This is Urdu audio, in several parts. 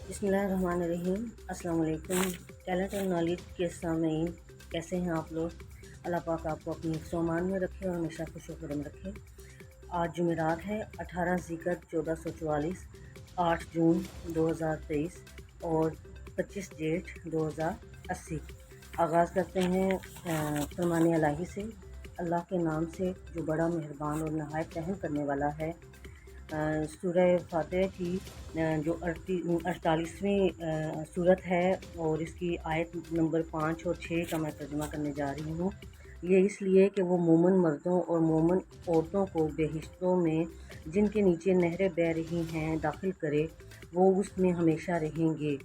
بسم اللہ الرحمن الرحیم۔ السلام علیکم ٹیلنٹ اور نالج کے سامعین، کیسے ہیں آپ لوگ؟ اللہ پاک آپ کو اپنی حفظ و امان میں رکھے اور ہمیشہ خوش و خرم رکھے۔ آج جمعرات ہے 18 ذکر 1444، 8 جون 2023 اور 25 جیٹھ 2080۔ آغاز کرتے ہیں فرمان الہی سے، اللہ کے نام سے جو بڑا مہربان اور نہایت رحم کرنے والا ہے۔ سورہ فاتحہ کی جو 48ویں صورت ہے اور اس کی آیت نمبر 5 اور 6 کا میں ترجمہ کرنے جا رہی ہوں۔ یہ اس لیے کہ وہ مومن مردوں اور مومن عورتوں کو بہشتوں میں جن کے نیچے نہریں بہہ رہی ہیں داخل کرے، وہ اس میں ہمیشہ رہیں گے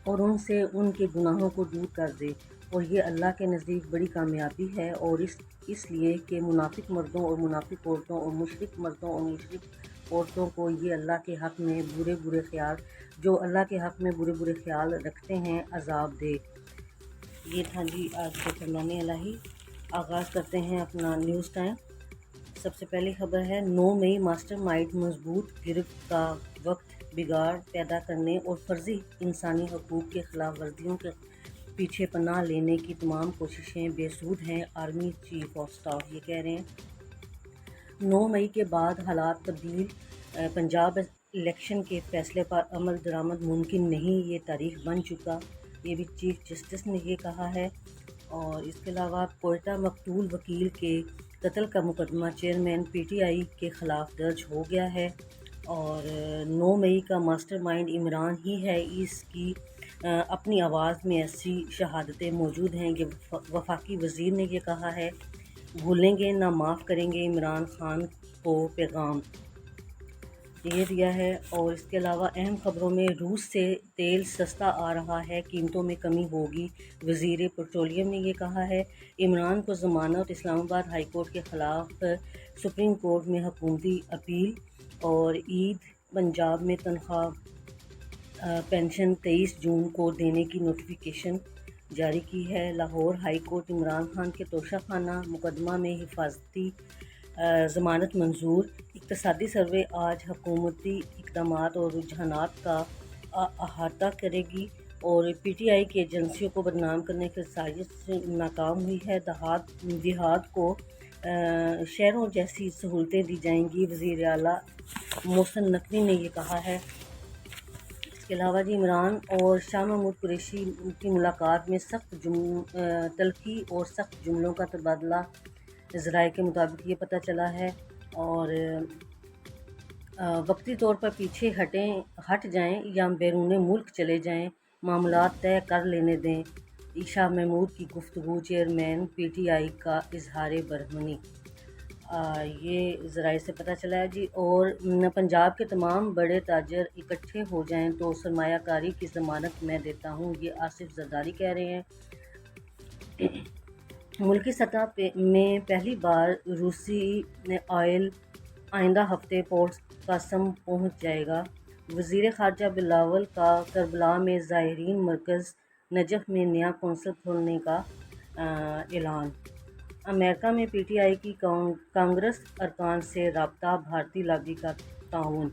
اور ان سے ان کے گناہوں کو دور کر دے، اور یہ اللہ کے نزدیک بڑی کامیابی ہے۔ اور اس لیے کہ منافق مردوں اور منافق عورتوں اور مشرک مردوں اور مشرک عورتوں کو یہ اللہ کے حق میں برے خیال جو اللہ کے حق میں برے خیال رکھتے ہیں عذاب دے۔ یہ تھا جی آج کے فرمان الہی۔ آغاز کرتے ہیں اپنا نیوز ٹائم۔ سب سے پہلی خبر ہے 9 مئی ماسٹر مائنڈ مضبوط گرفت کا وقت بگاڑ پیدا کرنے اور فرضی انسانی حقوق کے خلاف ورزیوں کے پیچھے پناہ لینے کی تمام کوششیں بے سود ہیں، آرمی چیف آف سٹاف یہ کہہ رہے ہیں۔ 9 مئی کے بعد حالات تبدیل، پنجاب الیکشن کے فیصلے پر عمل درآمد ممکن نہیں، یہ تاریخ بن چکا، یہ بھی چیف جسٹس نے یہ کہا ہے۔ اور اس کے علاوہ کوئٹہ مقتول وکیل کے قتل کا مقدمہ چیئرمین پی ٹی آئی کے خلاف درج ہو گیا ہے۔ اور 9 مئی کا ماسٹر مائنڈ عمران ہی ہے، اس کی اپنی آواز میں ایسی شہادتیں موجود ہیں کہ وفاقی وزیر نے یہ کہا ہے، بھولیں گے نہ معاف کریں گے عمران خان کو پیغام یہ دیا ہے۔ اور اس کے علاوہ اہم خبروں میں روس سے تیل سستا آ رہا ہے، قیمتوں میں کمی ہوگی، وزیر پیٹرولیم نے یہ کہا ہے۔ عمران کو ضمانت، اسلام آباد ہائی کورٹ کے خلاف سپریم کورٹ میں حکومتی اپیل۔ اور عید پنجاب میں تنخواہ پنشن 23 جون کو دینے کی نوٹیفیکیشن جاری کی ہے۔ لاہور ہائی کورٹ عمران خان کے توشہ خانہ مقدمہ میں حفاظتی ضمانت منظور۔ اقتصادی سروے آج حکومتی اقدامات اور رجحانات کا احاطہ کرے گی۔ اور پی ٹی آئی کی ایجنسیوں کو بدنام کرنے کی سازش ناکام ہوئی ہے، دیہات کو شہروں جیسی سہولتیں دی جائیں گی، وزیر اعلیٰ محسن نقوی نے یہ کہا ہے۔ اس کے علاوہ جی عمران اور شاہ محمود قریشی کی ملاقات میں سخت تلخی اور سخت جملوں کا تبادلہ، ذرائع کے مطابق یہ پتہ چلا ہے۔ اور وقتی طور پر پیچھے ہٹ جائیں یا بیرون ملک چلے جائیں، معاملات طے کر لینے دیں، شاہ محمود کی گفتگو، چیئرمین پی ٹی آئی کا اظہار برہمنی، یہ ذرائع سے پتہ چلا ہے جی۔ اور پنجاب کے تمام بڑے تاجر اکٹھے ہو جائیں تو سرمایہ کاری کی ضمانت میں دیتا ہوں، یہ آصف زرداری کہہ رہے ہیں۔ ملکی سطح میں پہلی بار روسی آئل آئندہ ہفتے پورٹ قاسم پہنچ جائے گا، وزیر خارجہ بلاول کا کربلا میں زائرین مرکز نجف میں نیا قونصل کھولنے کا اعلان۔ امریکہ میں پی ٹی آئی کی کانگریس ارکان سے رابطہ، بھارتی لابی کا تعاون۔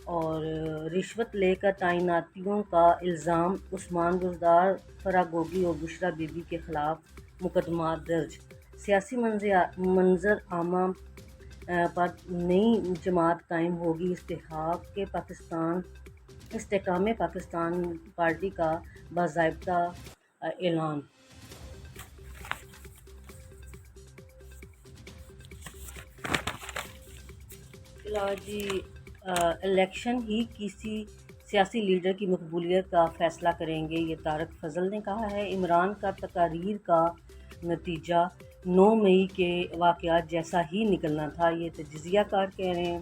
اور رشوت لے کر تعیناتیوں کا الزام، عثمان بزدار، فرح گوگی اور بشریٰ بی بی کے خلاف مقدمات درج۔ سیاسی منظر عامہ پر نئی جماعت قائم ہوگی، استحکام پاکستان پارٹی کا باضابطہ اعلان۔ جی الیکشن ہی کسی سیاسی لیڈر کی مقبولیت کا فیصلہ کریں گے، یہ طارق فضل نے کہا ہے۔ عمران کا تقاریر کا نتیجہ 9 مئی کے واقعات جیسا ہی نکلنا تھا، یہ تجزیہ کار کہہ رہے ہیں۔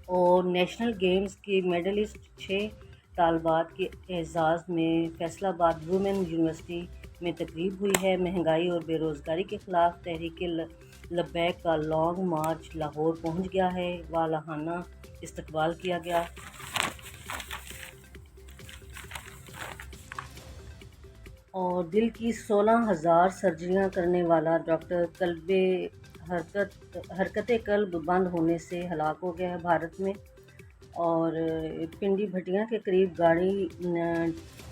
اور نیشنل گیمز کے میڈلسٹ 6 طالبات کے اعزاز میں فیصل آباد وومن یونیورسٹی میں تقریب ہوئی ہے۔ مہنگائی اور بے روزگاری کے خلاف تحریک لبیک کا لانگ مارچ لاہور پہنچ گیا ہے، والہانہ استقبال کیا گیا۔ اور دل کی 16,000 سرجریاں کرنے والا ڈاکٹر حرکت قلب بند ہونے سے ہلاک ہو گیا ہے بھارت میں۔ اور پنڈی بھٹیاں کے قریب گاڑی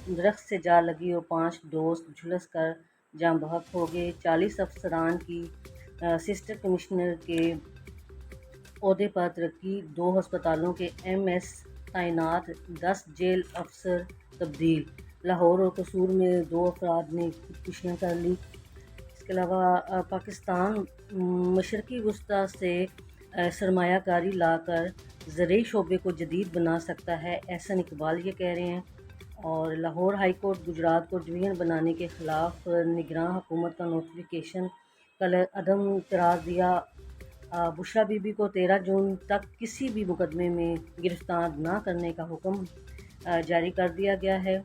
درخت سے جا لگی اور 5 دوست جھلس کر جاں بحق ہو گئے۔ 40 افسران کی اسسٹنٹ کمشنر کے عہدے پر ترقی، 2 ہسپتالوں کے MS تعینات، 10 جیل افسر تبدیل۔ لاہور اور قصور میں 2 افراد نے خودکشیاں کر لی۔ اس کے علاوہ پاکستان مشرقی وسطی سے سرمایہ کاری لا کر زرعی شعبے کو جدید بنا سکتا ہے، احسن اقبال یہ کہہ رہے ہیں۔ اور لاہور ہائی کورٹ گجرات کو ڈویژن بنانے کے خلاف نگراں حکومت کا نوٹیفیکیشن کل عدم قرار دیا۔ بشریٰ بی بی کو 13 جون تک کسی بھی مقدمے میں گرفتار نہ کرنے کا حکم جاری کر دیا گیا ہے۔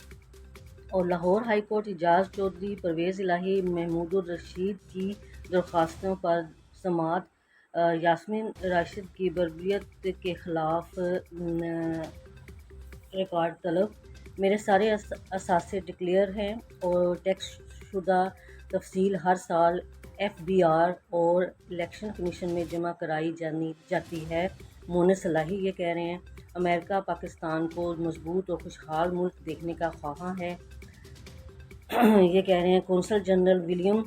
اور لاہور ہائی کورٹ اعجاز چودھری، پرویز الہی، محمود الرشید کی درخواستوں پر سماعت۔ یاسمین راشد کی بربریت کے خلاف ریکارڈ طلب۔ میرے سارے اثاثے ڈکلیئر ہیں اور ٹیکس شدہ تفصیل ہر سال FBR اور الیکشن کمیشن میں جمع کرائی جاتی ہے، مونس الہی یہ کہہ رہے ہیں۔ امریکہ پاکستان کو مضبوط اور خوشحال ملک دیکھنے کا خواہاں ہے، یہ کہہ رہے ہیں قونصل جنرل ولیم۔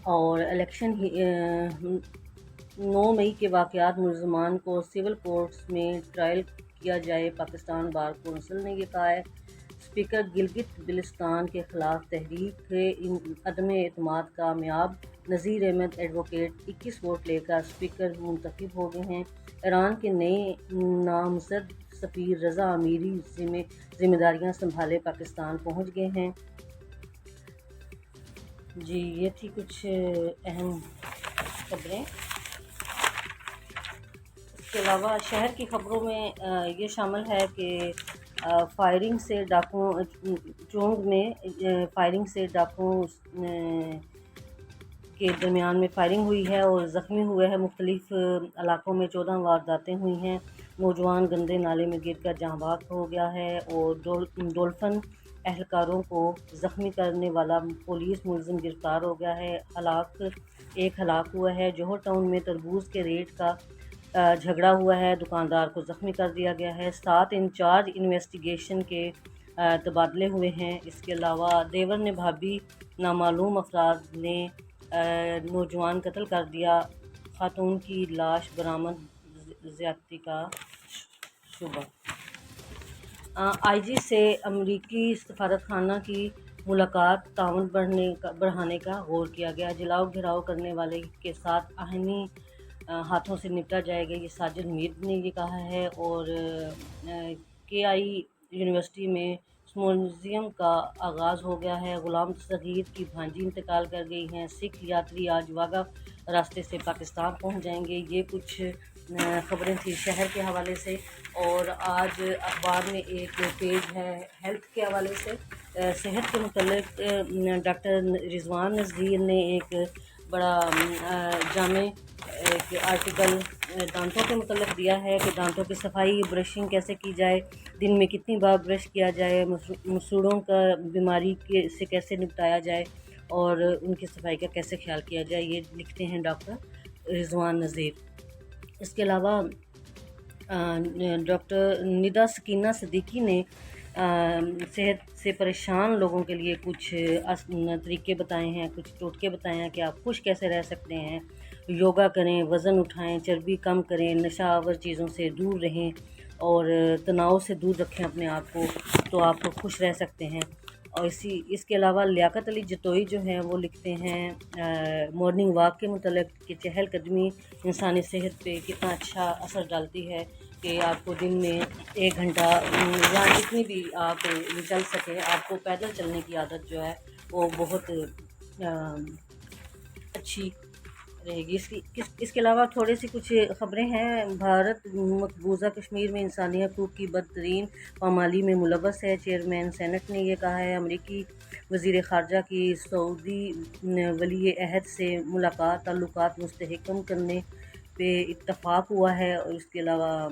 اور الیکشن 9 مئی کے واقعات ملزمان کو سول کورٹس میں ٹرائل کیا جائے، پاکستان بار کونسل نے یہ کہا ہے۔ اسپیکر گلگت بلتستان کے خلاف تحریک عدم اعتماد کامیاب، نذیر احمد ایڈوکیٹ 21 ووٹ لے کر اسپیکر منتخب ہو گئے ہیں۔ ایران کے نئے نامزد سفیر رضا امیری ذمہ داریاں سنبھالے پاکستان پہنچ گئے ہیں۔ جی یہ تھی کچھ اہم خبریں۔ اس کے علاوہ شہر کی خبروں میں یہ شامل ہے کہ فائرنگ سے ڈاکوؤں چونگ میں فائرنگ سے ڈاکوؤں کے درمیان میں فائرنگ ہوئی ہے اور زخمی ہوئے ہیں۔ مختلف علاقوں میں 14 وارداتیں ہوئی ہیں۔ نوجوان گندے نالے میں گر کر جاں بحق ہو گیا ہے اور ڈولفن اہلکاروں کو زخمی کرنے والا پولیس ملزم گرفتار ہو گیا ہے۔ ایک ہلاک ہوا ہے۔ جوہر ٹاؤن میں تربوز کے ریٹ کا جھگڑا ہوا ہے، دکاندار کو زخمی کر دیا گیا ہے۔ 7 انچارج انویسٹیگیشن کے تبادلے ہوئے ہیں۔ اس کے علاوہ دیور نے بھابھی، نامعلوم افراد نے نوجوان قتل کر دیا، خاتون کی لاش برآمد، زیادتی کا شبہ۔ IG سے امریکی سفارت خانہ کی ملاقات، تعاون بڑھانے کا غور کیا گیا۔ جلاؤ گھیراؤ کرنے والے کے ساتھ آہنی ہاتھوں سے نپٹا جائے گا، یہ ساجد میر نے یہ کہا ہے۔ اور KI یونیورسٹی میں سمپوزیم کا آغاز ہو گیا ہے۔ غلام صغیر کی بھانجی انتقال کر گئی ہیں۔ سکھ یاتری آج واگا راستے سے پاکستان پہنچ جائیں گے۔ یہ کچھ خبریں تھیں شہر کے حوالے سے۔ اور آج اخبار میں ایک پیج ہے ہیلتھ کے حوالے سے، صحت کے متعلق ڈاکٹر رضوان نذیر نے ایک بڑا جامع ایک آرٹیکل دانتوں کے متعلق دیا ہے کہ دانتوں کی صفائی، برشنگ کیسے کی جائے، دن میں کتنی بار برش کیا جائے، مسوڑوں کا بیماری سے کیسے نپٹایا جائے اور ان کی صفائی کا کیسے خیال کیا جائے، یہ لکھتے ہیں ڈاکٹر رضوان نذیر۔ اس کے علاوہ ڈاکٹر ندا سکینہ صدیقی نے صحت سے پریشان لوگوں کے لیے کچھ طریقے بتائے ہیں، کچھ ٹوٹکے بتائے ہیں کہ آپ خوش کیسے رہ سکتے ہیں۔ یوگا کریں، وزن اٹھائیں، چربی کم کریں، نشہ آور چیزوں سے دور رہیں اور تناؤ سے دور رکھیں اپنے آپ کو، تو آپ خوش رہ سکتے ہیں۔ اور اس کے علاوہ لیاقت علی جتوئی جو ہیں وہ لکھتے ہیں مارننگ واک کے متعلق کہ چہل قدمی انسانی صحت پہ کتنا اچھا اثر ڈالتی ہے، کہ آپ کو دن میں 1 گھنٹہ یا جتنی بھی آپ چل سکیں، آپ کو پیدل چلنے کی عادت جو ہے وہ بہت اچھی رہے گی۔ اس کے علاوہ تھوڑی سی کچھ خبریں ہیں۔ بھارت مقبوضہ کشمیر میں انسانی حقوق کی بدترین پامالی میں ملوث ہے، چیئرمین سینٹ نے یہ کہا ہے۔ امریکی وزیر خارجہ کی سعودی ولی عہد سے ملاقات، تعلقات مستحکم کرنے پہ اتفاق ہوا ہے۔ اور اس کے علاوہ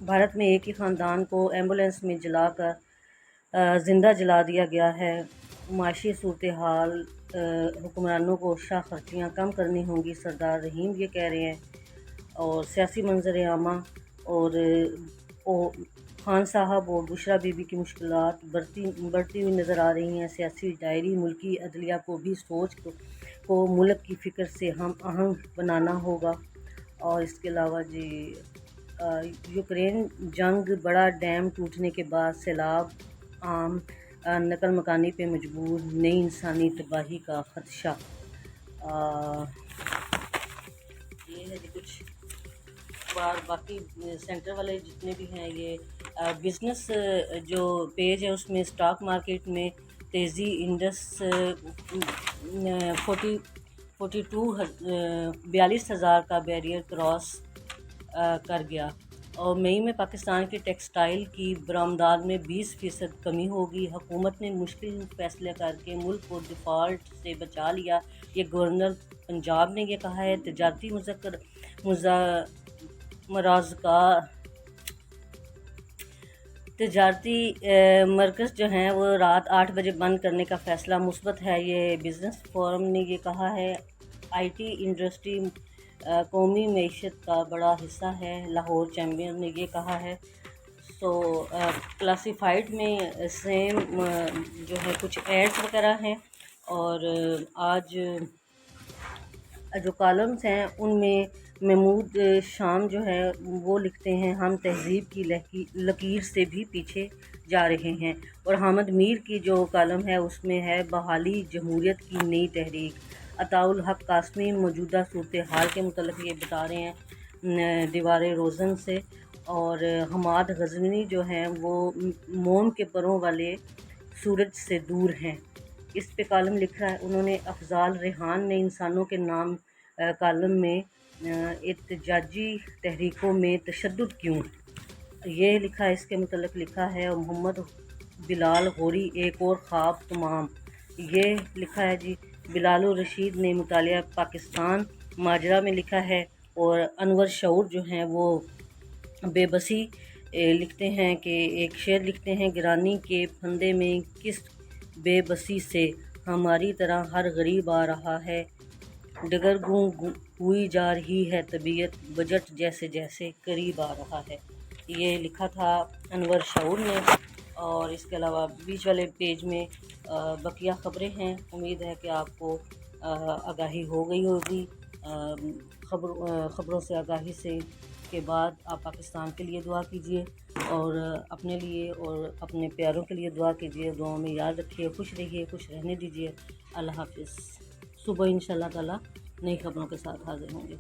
بھارت میں ایک ہی خاندان کو ایمبولینس میں جلا کر زندہ جلا دیا گیا ہے۔ معاشی صورتحال، حکمرانوں کو شاہ خرچیاں کم کرنی ہوں گی، سردار رحیم یہ کہہ رہے ہیں۔ اور سیاسی منظر عامہ اور خان صاحب اور بشرا بی بی کی مشکلات بڑھتی ہوئی نظر آ رہی ہیں۔ سیاسی ڈائری ملکی عدلیہ کو بھی سوچ کو ملک کی فکر سے ہم آہنگ بنانا ہوگا۔ اور اس کے علاوہ جی یوکرین جنگ، بڑا ڈیم ٹوٹنے کے بعد سیلاب، عام نقل مکانی پہ مجبور، نئی انسانی تباہی کا خدشہ۔ یہ ہے جی کچھ باقی سینٹر والے جتنے بھی ہیں، یہ بزنس جو پیج ہے اس میں اسٹاک مارکیٹ میں تیزی، انڈس 42,000 کا بیریئر کراس کر گیا۔ اور مئی میں پاکستان کے ٹیکسٹائل کی برآمدات میں 20% کمی ہوگی۔ حکومت نے مشکل فیصلہ کر کے ملک کو ڈیفالٹ سے بچا لیا، یہ گورنر پنجاب نے یہ کہا ہے۔ تجارتی مرکز جو ہیں وہ رات 8 بجے بند کرنے کا فیصلہ مثبت ہے، یہ بزنس فورم نے یہ کہا ہے۔ آئی ٹی انڈسٹری قومی معیشت کا بڑا حصہ ہے، لاہور چیمبر نے یہ کہا ہے۔ کلاسیفائڈ میں سیم جو ہے کچھ ایڈز وغیرہ ہیں، اور آج جو کالمز ہیں ان میں محمود شام جو ہے وہ لکھتے ہیں ہم تہذیب کی لکیر سے بھی پیچھے جا رہے ہیں، اور حامد میر کی جو کالم ہے اس میں ہے بحالی جمہوریت کی نئی تحریک۔ عطاء الحق قاسمی موجودہ صورتحال کے متعلق یہ بتا رہے ہیں دیوار روزن سے، اور حماد غزنوی جو ہیں وہ موم کے پروں والے سورج سے دور ہیں، اس پہ کالم لکھ رہا ہے انہوں نے۔ افضال ریحان نے انسانوں کے نام کالم میں احتجاجی تحریکوں میں تشدد کیوں، یہ لکھا ہے، اس کے متعلق لکھا ہے۔ اور محمد بلال غوری ایک اور خواب تمام، یہ لکھا ہے جی۔ بلال الرشید نے مطالعہ پاکستان ماجرا میں لکھا ہے، اور انور شعور جو ہیں وہ بے بسی لکھتے ہیں کہ ایک شعر لکھتے ہیں، گرانی کے پھندے میں کس بے بسی سے ہماری طرح ہر غریب آ رہا ہے، ڈگرگوں ہوئی جا رہی ہے طبیعت، بجٹ جیسے جیسے قریب آ رہا ہے، یہ لکھا تھا انور شعور نے۔ اور اس کے علاوہ بیچ والے پیج میں بقیہ خبریں ہیں، امید ہے کہ آپ کو آگاہی ہو گئی ہوگی۔ خبروں سے آگاہی سے کے بعد آپ پاکستان کے لیے دعا کیجیے، اور اپنے لیے اور اپنے پیاروں کے لیے دعا کیجیے، دعاؤں میں یاد رکھیے، خوش رہیے، خوش رہنے دیجیے۔ اللہ حافظ۔ صبح انشاءاللہ تعالی نئی خبروں کے ساتھ حاضر ہوں گے۔